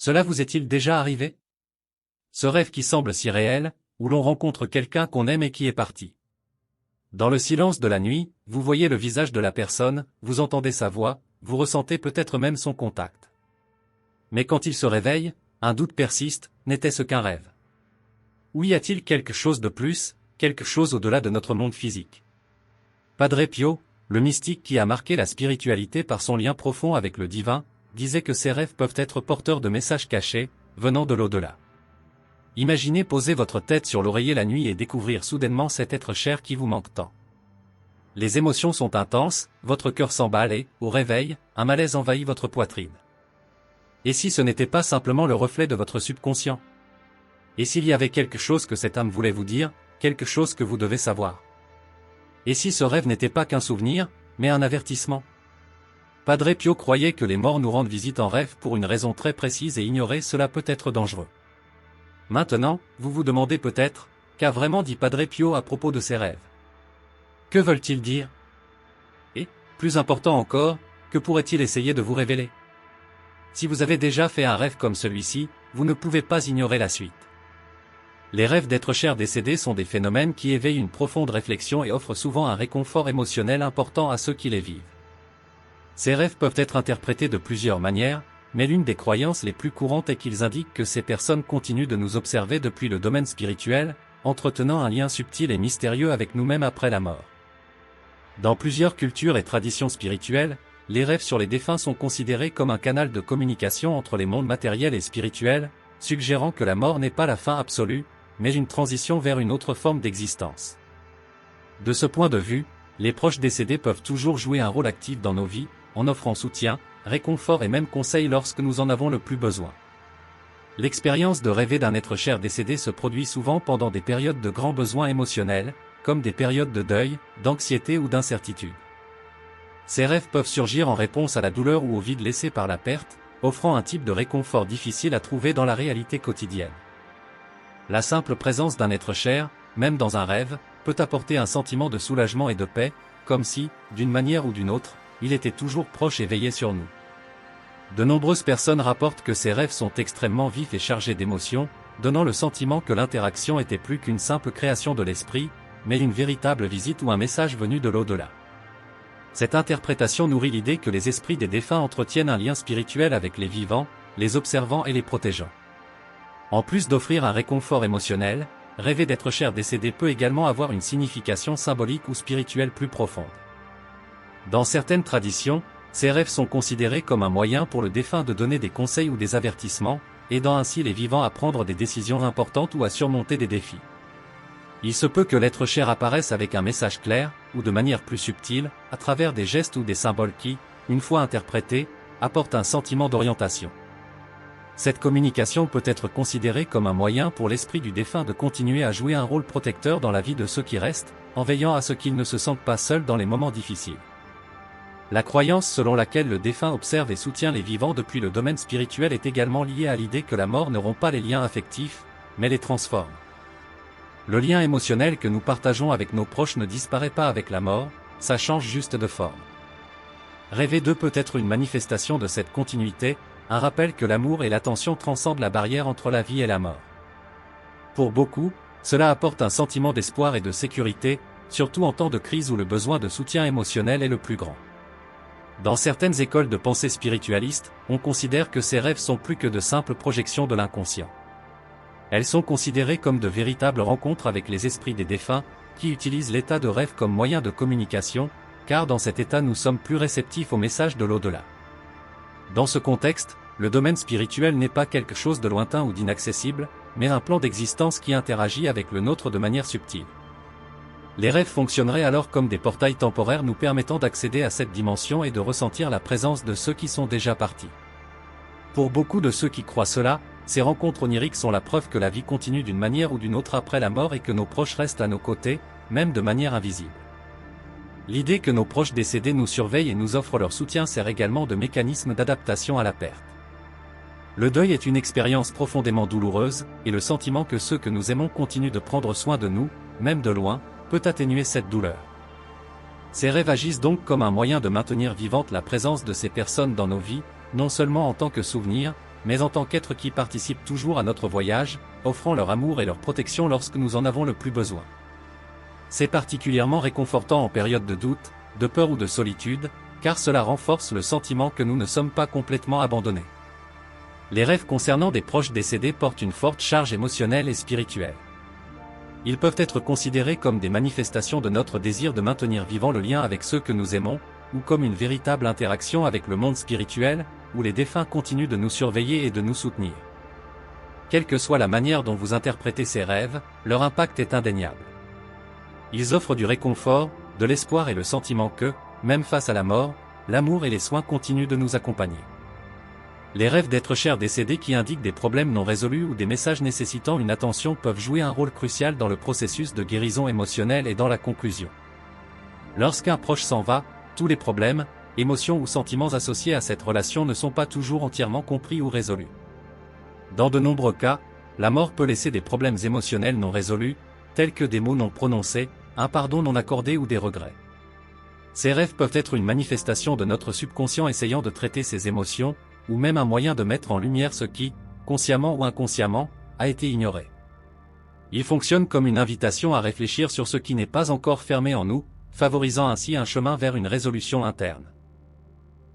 Cela vous est-il déjà arrivé? Ce rêve qui semble si réel, où l'on rencontre quelqu'un qu'on aime et qui est parti. Dans le silence de la nuit, vous voyez le visage de la personne, vous entendez sa voix, vous ressentez peut-être même son contact. Mais quand il se réveille, un doute persiste, n'était-ce qu'un rêve? Ou y a-t-il quelque chose de plus, quelque chose au-delà de notre monde physique? Padre Pio, le mystique qui a marqué la spiritualité par son lien profond avec le divin, disait que ces rêves peuvent être porteurs de messages cachés, venant de l'au-delà. Imaginez poser votre tête sur l'oreiller la nuit et découvrir soudainement cet être cher qui vous manque tant. Les émotions sont intenses, votre cœur s'emballe et, au réveil, un malaise envahit votre poitrine. Et si ce n'était pas simplement le reflet de votre subconscient? Et s'il y avait quelque chose que cette âme voulait vous dire, quelque chose que vous devez savoir? Et si ce rêve n'était pas qu'un souvenir, mais un avertissement? Padre Pio croyait que les morts nous rendent visite en rêve pour une raison très précise et ignorer cela peut être dangereux. Maintenant, vous vous demandez peut-être, qu'a vraiment dit Padre Pio à propos de ces rêves? Que veulent-ils dire? Et, plus important encore, que pourrait-il essayer de vous révéler? Si vous avez déjà fait un rêve comme celui-ci, vous ne pouvez pas ignorer la suite. Les rêves d'êtres chers décédés sont des phénomènes qui éveillent une profonde réflexion et offrent souvent un réconfort émotionnel important à ceux qui les vivent. Ces rêves peuvent être interprétés de plusieurs manières, mais l'une des croyances les plus courantes est qu'ils indiquent que ces personnes continuent de nous observer depuis le domaine spirituel, entretenant un lien subtil et mystérieux avec nous-mêmes après la mort. Dans plusieurs cultures et traditions spirituelles, les rêves sur les défunts sont considérés comme un canal de communication entre les mondes matériels et spirituels, suggérant que la mort n'est pas la fin absolue, mais une transition vers une autre forme d'existence. De ce point de vue, les proches décédés peuvent toujours jouer un rôle actif dans nos vies, en offrant soutien, réconfort et même conseil lorsque nous en avons le plus besoin. L'expérience de rêver d'un être cher décédé se produit souvent pendant des périodes de grands besoins émotionnels, comme des périodes de deuil, d'anxiété ou d'incertitude. Ces rêves peuvent surgir en réponse à la douleur ou au vide laissé par la perte, offrant un type de réconfort difficile à trouver dans la réalité quotidienne. La simple présence d'un être cher, même dans un rêve, peut apporter un sentiment de soulagement et de paix, comme si, d'une manière ou d'une autre, il était toujours proche et veillait sur nous. De nombreuses personnes rapportent que ces rêves sont extrêmement vifs et chargés d'émotions, donnant le sentiment que l'interaction était plus qu'une simple création de l'esprit, mais une véritable visite ou un message venu de l'au-delà. Cette interprétation nourrit l'idée que les esprits des défunts entretiennent un lien spirituel avec les vivants, les observant et les protégeant. En plus d'offrir un réconfort émotionnel, rêver d'être cher décédé peut également avoir une signification symbolique ou spirituelle plus profonde. Dans certaines traditions, ces rêves sont considérés comme un moyen pour le défunt de donner des conseils ou des avertissements, aidant ainsi les vivants à prendre des décisions importantes ou à surmonter des défis. Il se peut que l'être cher apparaisse avec un message clair, ou de manière plus subtile, à travers des gestes ou des symboles qui, une fois interprétés, apportent un sentiment d'orientation. Cette communication peut être considérée comme un moyen pour l'esprit du défunt de continuer à jouer un rôle protecteur dans la vie de ceux qui restent, en veillant à ce qu'ils ne se sentent pas seuls dans les moments difficiles. La croyance selon laquelle le défunt observe et soutient les vivants depuis le domaine spirituel est également liée à l'idée que la mort ne rompt pas les liens affectifs, mais les transforme. Le lien émotionnel que nous partageons avec nos proches ne disparaît pas avec la mort, ça change juste de forme. Rêver d'eux peut être une manifestation de cette continuité, un rappel que l'amour et l'attention transcendent la barrière entre la vie et la mort. Pour beaucoup, cela apporte un sentiment d'espoir et de sécurité, surtout en temps de crise où le besoin de soutien émotionnel est le plus grand. Dans certaines écoles de pensée spiritualiste, on considère que ces rêves sont plus que de simples projections de l'inconscient. Elles sont considérées comme de véritables rencontres avec les esprits des défunts, qui utilisent l'état de rêve comme moyen de communication, car dans cet état nous sommes plus réceptifs aux messages de l'au-delà. Dans ce contexte, le domaine spirituel n'est pas quelque chose de lointain ou d'inaccessible, mais un plan d'existence qui interagit avec le nôtre de manière subtile. Les rêves fonctionneraient alors comme des portails temporaires nous permettant d'accéder à cette dimension et de ressentir la présence de ceux qui sont déjà partis. Pour beaucoup de ceux qui croient cela, ces rencontres oniriques sont la preuve que la vie continue d'une manière ou d'une autre après la mort et que nos proches restent à nos côtés, même de manière invisible. L'idée que nos proches décédés nous surveillent et nous offrent leur soutien sert également de mécanisme d'adaptation à la perte. Le deuil est une expérience profondément douloureuse, et le sentiment que ceux que nous aimons continuent de prendre soin de nous, même de loin, peut atténuer cette douleur. Ces rêves agissent donc comme un moyen de maintenir vivante la présence de ces personnes dans nos vies, non seulement en tant que souvenir, mais en tant qu'êtres qui participent toujours à notre voyage, offrant leur amour et leur protection lorsque nous en avons le plus besoin. C'est particulièrement réconfortant en période de doute, de peur ou de solitude, car cela renforce le sentiment que nous ne sommes pas complètement abandonnés. Les rêves concernant des proches décédés portent une forte charge émotionnelle et spirituelle. Ils peuvent être considérés comme des manifestations de notre désir de maintenir vivant le lien avec ceux que nous aimons, ou comme une véritable interaction avec le monde spirituel, où les défunts continuent de nous surveiller et de nous soutenir. Quelle que soit la manière dont vous interprétez ces rêves, leur impact est indéniable. Ils offrent du réconfort, de l'espoir et le sentiment que, même face à la mort, l'amour et les soins continuent de nous accompagner. Les rêves d'êtres chers décédés qui indiquent des problèmes non résolus ou des messages nécessitant une attention peuvent jouer un rôle crucial dans le processus de guérison émotionnelle et dans la conclusion. Lorsqu'un proche s'en va, tous les problèmes, émotions ou sentiments associés à cette relation ne sont pas toujours entièrement compris ou résolus. Dans de nombreux cas, la mort peut laisser des problèmes émotionnels non résolus, tels que des mots non prononcés, un pardon non accordé ou des regrets. Ces rêves peuvent être une manifestation de notre subconscient essayant de traiter ces émotions, ou même un moyen de mettre en lumière ce qui, consciemment ou inconsciemment, a été ignoré. Ils fonctionnent comme une invitation à réfléchir sur ce qui n'est pas encore fermé en nous, favorisant ainsi un chemin vers une résolution interne.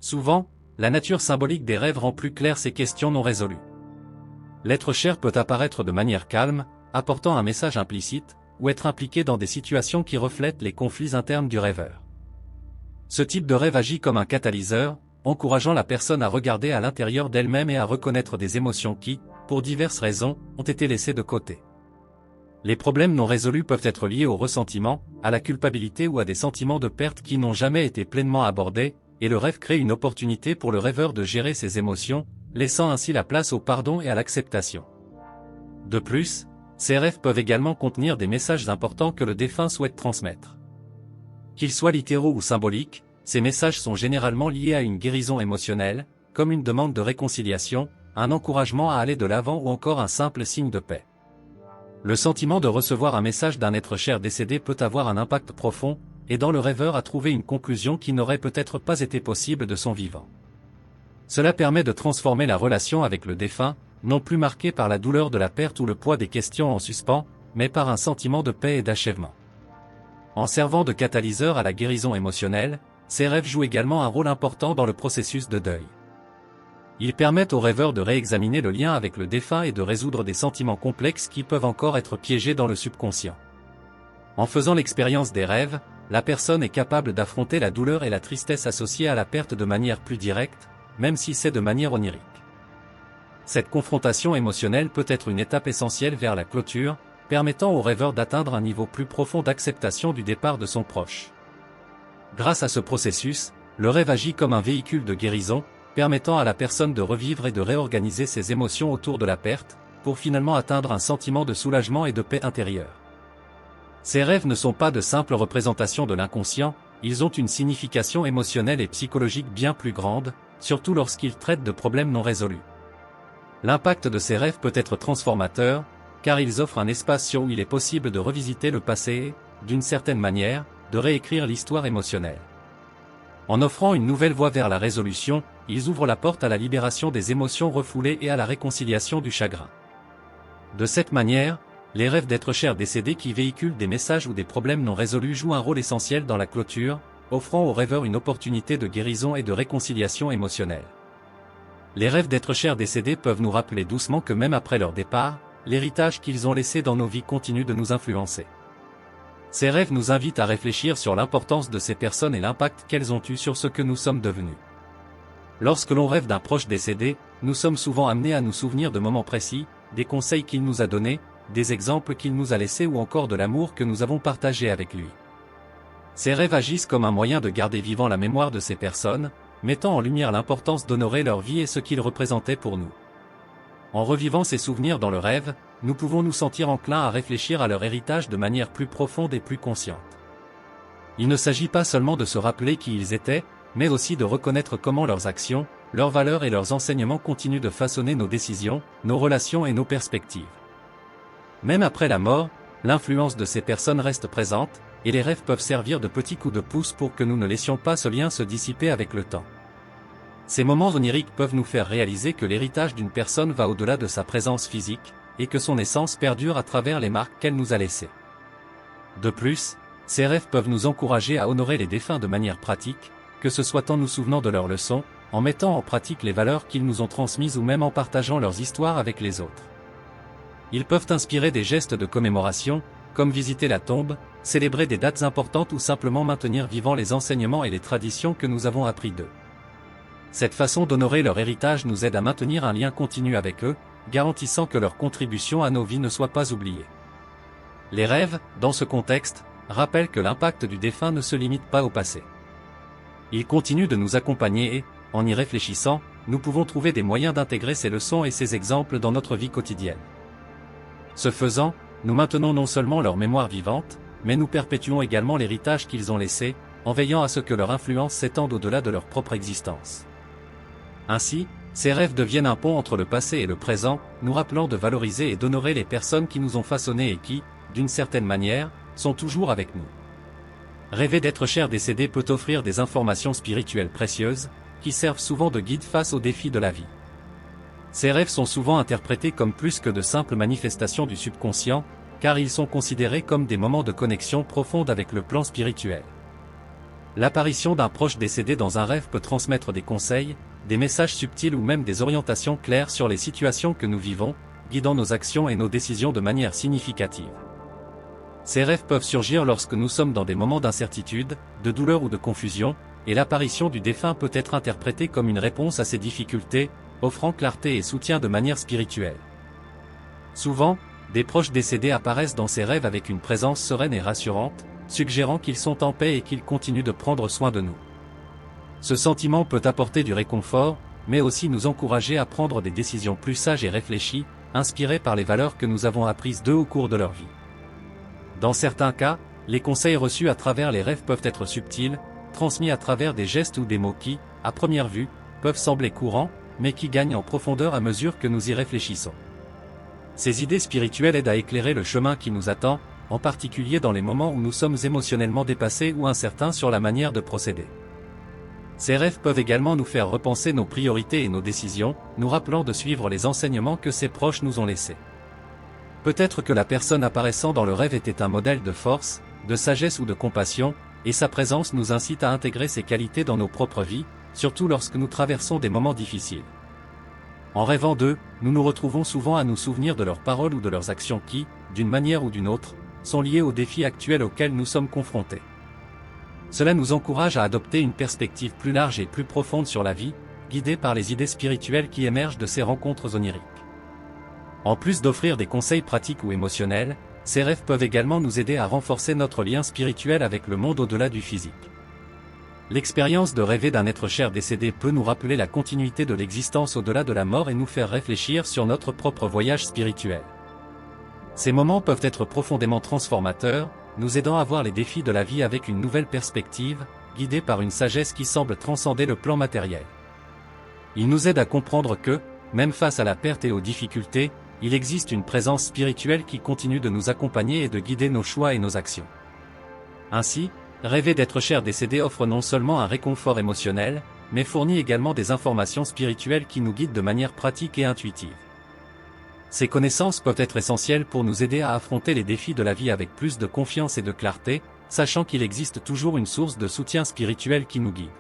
Souvent, la nature symbolique des rêves rend plus claires ces questions non résolues. L'être cher peut apparaître de manière calme, apportant un message implicite, ou être impliqué dans des situations qui reflètent les conflits internes du rêveur. Ce type de rêve agit comme un catalyseur, encourageant la personne à regarder à l'intérieur d'elle-même et à reconnaître des émotions qui, pour diverses raisons, ont été laissées de côté. Les problèmes non résolus peuvent être liés au ressentiment, à la culpabilité ou à des sentiments de perte qui n'ont jamais été pleinement abordés, et le rêve crée une opportunité pour le rêveur de gérer ses émotions, laissant ainsi la place au pardon et à l'acceptation. De plus, ces rêves peuvent également contenir des messages importants que le défunt souhaite transmettre. Qu'ils soient littéraux ou symboliques, ces messages sont généralement liés à une guérison émotionnelle, comme une demande de réconciliation, un encouragement à aller de l'avant ou encore un simple signe de paix. Le sentiment de recevoir un message d'un être cher décédé peut avoir un impact profond, aidant le rêveur à trouver une conclusion qui n'aurait peut-être pas été possible de son vivant. Cela permet de transformer la relation avec le défunt, non plus marquée par la douleur de la perte ou le poids des questions en suspens, mais par un sentiment de paix et d'achèvement. En servant de catalyseur à la guérison émotionnelle, ces rêves jouent également un rôle important dans le processus de deuil. Ils permettent aux rêveurs de réexaminer le lien avec le défunt et de résoudre des sentiments complexes qui peuvent encore être piégés dans le subconscient. En faisant l'expérience des rêves, la personne est capable d'affronter la douleur et la tristesse associées à la perte de manière plus directe, même si c'est de manière onirique. Cette confrontation émotionnelle peut être une étape essentielle vers la clôture, permettant au rêveur d'atteindre un niveau plus profond d'acceptation du départ de son proche. Grâce à ce processus, le rêve agit comme un véhicule de guérison, permettant à la personne de revivre et de réorganiser ses émotions autour de la perte, pour finalement atteindre un sentiment de soulagement et de paix intérieure. Ces rêves ne sont pas de simples représentations de l'inconscient, ils ont une signification émotionnelle et psychologique bien plus grande, surtout lorsqu'ils traitent de problèmes non résolus. L'impact de ces rêves peut être transformateur, car ils offrent un espace où il est possible de revisiter le passé et, d'une certaine manière, de réécrire l'histoire émotionnelle. En offrant une nouvelle voie vers la résolution, ils ouvrent la porte à la libération des émotions refoulées et à la réconciliation du chagrin. De cette manière, les rêves d'êtres chers décédés qui véhiculent des messages ou des problèmes non résolus jouent un rôle essentiel dans la clôture, offrant aux rêveurs une opportunité de guérison et de réconciliation émotionnelle. Les rêves d'êtres chers décédés peuvent nous rappeler doucement que même après leur départ, l'héritage qu'ils ont laissé dans nos vies continue de nous influencer. Ces rêves nous invitent à réfléchir sur l'importance de ces personnes et l'impact qu'elles ont eu sur ce que nous sommes devenus. Lorsque l'on rêve d'un proche décédé, nous sommes souvent amenés à nous souvenir de moments précis, des conseils qu'il nous a donnés, des exemples qu'il nous a laissés ou encore de l'amour que nous avons partagé avec lui. Ces rêves agissent comme un moyen de garder vivant la mémoire de ces personnes, mettant en lumière l'importance d'honorer leur vie et ce qu'ils représentaient pour nous. En revivant ces souvenirs dans le rêve, nous pouvons nous sentir enclins à réfléchir à leur héritage de manière plus profonde et plus consciente. Il ne s'agit pas seulement de se rappeler qui ils étaient, mais aussi de reconnaître comment leurs actions, leurs valeurs et leurs enseignements continuent de façonner nos décisions, nos relations et nos perspectives. Même après la mort, l'influence de ces personnes reste présente, et les rêves peuvent servir de petits coups de pouce pour que nous ne laissions pas ce lien se dissiper avec le temps. Ces moments oniriques peuvent nous faire réaliser que l'héritage d'une personne va au-delà de sa présence physique, et que son essence perdure à travers les marques qu'elle nous a laissées. De plus, ces rêves peuvent nous encourager à honorer les défunts de manière pratique, que ce soit en nous souvenant de leurs leçons, en mettant en pratique les valeurs qu'ils nous ont transmises ou même en partageant leurs histoires avec les autres. Ils peuvent inspirer des gestes de commémoration, comme visiter la tombe, célébrer des dates importantes ou simplement maintenir vivants les enseignements et les traditions que nous avons appris d'eux. Cette façon d'honorer leur héritage nous aide à maintenir un lien continu avec eux, garantissant que leur contribution à nos vies ne soit pas oubliée. Les rêves, dans ce contexte, rappellent que l'impact du défunt ne se limite pas au passé. Il continue de nous accompagner et, en y réfléchissant, nous pouvons trouver des moyens d'intégrer ces leçons et ces exemples dans notre vie quotidienne. Ce faisant, nous maintenons non seulement leur mémoire vivante, mais nous perpétuons également l'héritage qu'ils ont laissé, en veillant à ce que leur influence s'étende au-delà de leur propre existence. Ainsi, ces rêves deviennent un pont entre le passé et le présent, nous rappelant de valoriser et d'honorer les personnes qui nous ont façonnés et qui, d'une certaine manière, sont toujours avec nous. Rêver d'être cher décédé peut offrir des informations spirituelles précieuses, qui servent souvent de guide face aux défis de la vie. Ces rêves sont souvent interprétés comme plus que de simples manifestations du subconscient, car ils sont considérés comme des moments de connexion profonde avec le plan spirituel. L'apparition d'un proche décédé dans un rêve peut transmettre des conseils, des messages subtils ou même des orientations claires sur les situations que nous vivons, guidant nos actions et nos décisions de manière significative. Ces rêves peuvent surgir lorsque nous sommes dans des moments d'incertitude, de douleur ou de confusion, et l'apparition du défunt peut être interprétée comme une réponse à ces difficultés, offrant clarté et soutien de manière spirituelle. Souvent, des proches décédés apparaissent dans ces rêves avec une présence sereine et rassurante, suggérant qu'ils sont en paix et qu'ils continuent de prendre soin de nous. Ce sentiment peut apporter du réconfort, mais aussi nous encourager à prendre des décisions plus sages et réfléchies, inspirées par les valeurs que nous avons apprises d'eux au cours de leur vie. Dans certains cas, les conseils reçus à travers les rêves peuvent être subtils, transmis à travers des gestes ou des mots qui, à première vue, peuvent sembler courants, mais qui gagnent en profondeur à mesure que nous y réfléchissons. Ces idées spirituelles aident à éclairer le chemin qui nous attend, en particulier dans les moments où nous sommes émotionnellement dépassés ou incertains sur la manière de procéder. Ces rêves peuvent également nous faire repenser nos priorités et nos décisions, nous rappelant de suivre les enseignements que ses proches nous ont laissés. Peut-être que la personne apparaissant dans le rêve était un modèle de force, de sagesse ou de compassion, et sa présence nous incite à intégrer ces qualités dans nos propres vies, surtout lorsque nous traversons des moments difficiles. En rêvant d'eux, nous nous retrouvons souvent à nous souvenir de leurs paroles ou de leurs actions qui, d'une manière ou d'une autre, sont liées aux défis actuels auxquels nous sommes confrontés. Cela nous encourage à adopter une perspective plus large et plus profonde sur la vie, guidée par les idées spirituelles qui émergent de ces rencontres oniriques. En plus d'offrir des conseils pratiques ou émotionnels, ces rêves peuvent également nous aider à renforcer notre lien spirituel avec le monde au-delà du physique. L'expérience de rêver d'un être cher décédé peut nous rappeler la continuité de l'existence au-delà de la mort et nous faire réfléchir sur notre propre voyage spirituel. Ces moments peuvent être profondément transformateurs, nous aidant à voir les défis de la vie avec une nouvelle perspective, guidés par une sagesse qui semble transcender le plan matériel. Ils nous aident à comprendre que, même face à la perte et aux difficultés, il existe une présence spirituelle qui continue de nous accompagner et de guider nos choix et nos actions. Ainsi, rêver d'être cher décédé offre non seulement un réconfort émotionnel, mais fournit également des informations spirituelles qui nous guident de manière pratique et intuitive. Ces connaissances peuvent être essentielles pour nous aider à affronter les défis de la vie avec plus de confiance et de clarté, sachant qu'il existe toujours une source de soutien spirituel qui nous guide.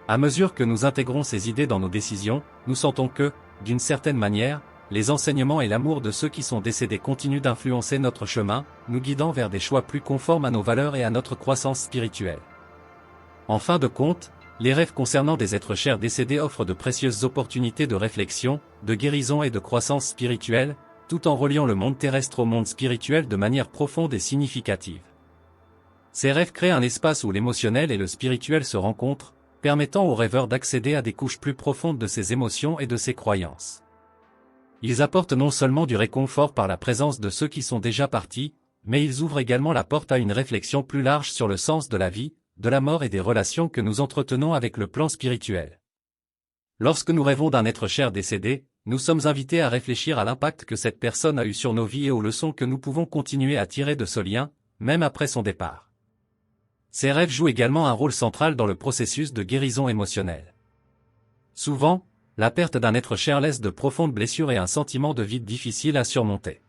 À mesure que nous intégrons ces idées dans nos décisions, nous sentons que, d'une certaine manière, les enseignements et l'amour de ceux qui sont décédés continuent d'influencer notre chemin, nous guidant vers des choix plus conformes à nos valeurs et à notre croissance spirituelle. En fin de compte, les rêves concernant des êtres chers décédés offrent de précieuses opportunités de réflexion, de guérison et de croissance spirituelle, tout en reliant le monde terrestre au monde spirituel de manière profonde et significative. Ces rêves créent un espace où l'émotionnel et le spirituel se rencontrent, permettant aux rêveurs d'accéder à des couches plus profondes de ses émotions et de ses croyances. Ils apportent non seulement du réconfort par la présence de ceux qui sont déjà partis, mais ils ouvrent également la porte à une réflexion plus large sur le sens de la vie, de la mort et des relations que nous entretenons avec le plan spirituel. Lorsque nous rêvons d'un être cher décédé, nous sommes invités à réfléchir à l'impact que cette personne a eu sur nos vies et aux leçons que nous pouvons continuer à tirer de ce lien, même après son départ. Ces rêves jouent également un rôle central dans le processus de guérison émotionnelle. Souvent, la perte d'un être cher laisse de profondes blessures et un sentiment de vide difficile à surmonter.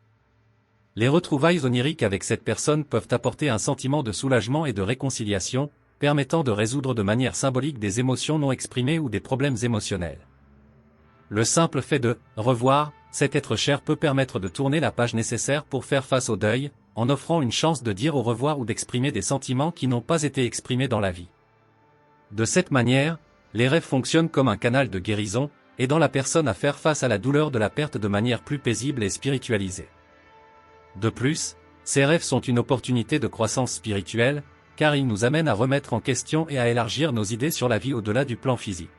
Les retrouvailles oniriques avec cette personne peuvent apporter un sentiment de soulagement et de réconciliation, permettant de résoudre de manière symbolique des émotions non exprimées ou des problèmes émotionnels. Le simple fait de revoir cet être cher peut permettre de tourner la page nécessaire pour faire face au deuil, en offrant une chance de dire au revoir ou d'exprimer des sentiments qui n'ont pas été exprimés dans la vie. De cette manière, les rêves fonctionnent comme un canal de guérison, aidant la personne à faire face à la douleur de la perte de manière plus paisible et spiritualisée. De plus, ces rêves sont une opportunité de croissance spirituelle, car ils nous amènent à remettre en question et à élargir nos idées sur la vie au-delà du plan physique.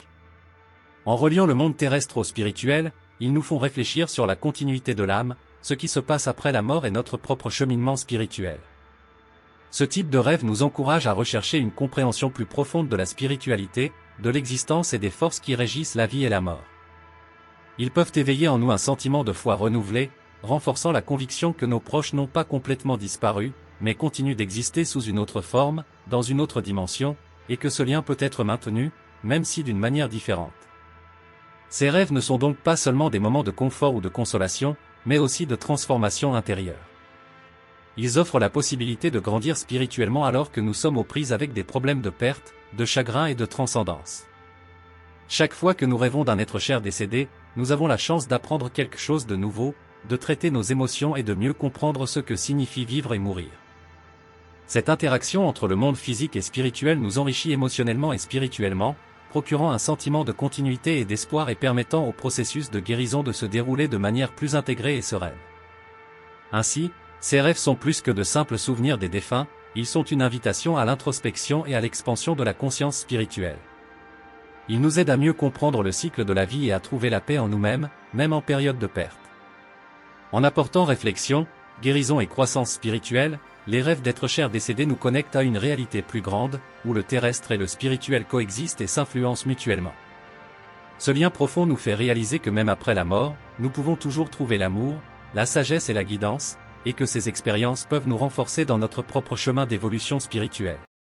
En reliant le monde terrestre au spirituel, ils nous font réfléchir sur la continuité de l'âme, ce qui se passe après la mort et notre propre cheminement spirituel. Ce type de rêve nous encourage à rechercher une compréhension plus profonde de la spiritualité, de l'existence et des forces qui régissent la vie et la mort. Ils peuvent éveiller en nous un sentiment de foi renouvelé, renforçant la conviction que nos proches n'ont pas complètement disparu, mais continuent d'exister sous une autre forme, dans une autre dimension, et que ce lien peut être maintenu, même si d'une manière différente. Ces rêves ne sont donc pas seulement des moments de confort ou de consolation, mais aussi de transformation intérieure. Ils offrent la possibilité de grandir spirituellement alors que nous sommes aux prises avec des problèmes de perte, de chagrin et de transcendance. Chaque fois que nous rêvons d'un être cher décédé, nous avons la chance d'apprendre quelque chose de nouveau, de traiter nos émotions et de mieux comprendre ce que signifie vivre et mourir. Cette interaction entre le monde physique et spirituel nous enrichit émotionnellement et spirituellement, procurant un sentiment de continuité et d'espoir et permettant au processus de guérison de se dérouler de manière plus intégrée et sereine. Ainsi, ces rêves sont plus que de simples souvenirs des défunts, ils sont une invitation à l'introspection et à l'expansion de la conscience spirituelle. Ils nous aident à mieux comprendre le cycle de la vie et à trouver la paix en nous-mêmes, même en période de perte. En apportant réflexion, guérison et croissance spirituelle, les rêves d'êtres chers décédés nous connectent à une réalité plus grande, où le terrestre et le spirituel coexistent et s'influencent mutuellement. Ce lien profond nous fait réaliser que même après la mort, nous pouvons toujours trouver l'amour, la sagesse et la guidance, et que ces expériences peuvent nous renforcer dans notre propre chemin d'évolution spirituelle.